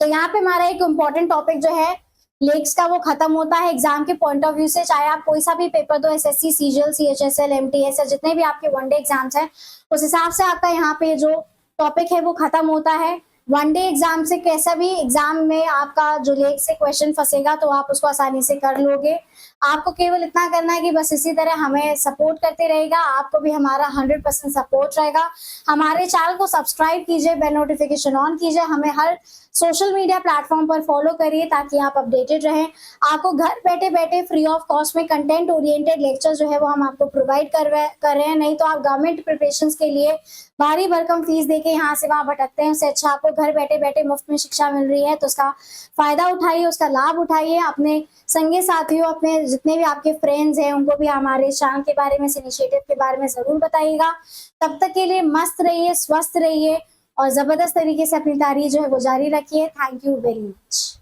तो यहाँ पे हमारा एक इम्पॉर्टेंट टॉपिक जो है लेक्स का वो खत्म होता है एग्जाम के पॉइंट ऑफ व्यू से। चाहे आप कोई सा भी पेपर दो, एसएससी, सीजीएल, सीएचएसएल, एमटीएस या जितने भी आपके वनडे एग्जाम्स हैं, उस हिसाब से आपका यहाँ पे जो टॉपिक है वो खत्म होता है। वनडे एग्जाम से कैसा भी एग्जाम में आपका जो लेक से क्वेश्चन फंसेगा तो आप उसको आसानी से कर लोगे। आपको केवल इतना करना है कि बस इसी तरह हमें सपोर्ट करते रहेगा, आपको भी हमारा 100% सपोर्ट रहेगा। हमारे चैनल को सब्सक्राइब कीजिए, बेल नोटिफिकेशन ऑन कीजिए, हमें हर सोशल मीडिया प्लेटफॉर्म पर फॉलो करिए ताकि आप अपडेटेड रहें। आपको घर बैठे बैठे फ्री ऑफ कॉस्ट में कंटेंट ओरिएंटेड लेक्चर जो है वो हम आपको प्रोवाइड कर रहे हैं। नहीं तो आप गवर्नमेंट प्रिपरेशंस के लिए भारी भरकम फीस देके यहाँ से वहां भटकते हैं, उससे अच्छा आपको घर बैठे बैठे मुफ्त में शिक्षा मिल रही है, तो उसका फायदा उठाइए, उसका लाभ उठाइए। अपने संगी साथियों, अपने जितने भी आपके फ्रेंड्स हैं उनको भी हमारे चैनल के बारे में, इस इनिशिएटिव के बारे में जरूर बताइएगा। तब तक के लिए मस्त रहिए, स्वस्थ रहिए और जबरदस्त तरीके से अपनी तारीफ जो है वो जारी रखिए। Thank you very much.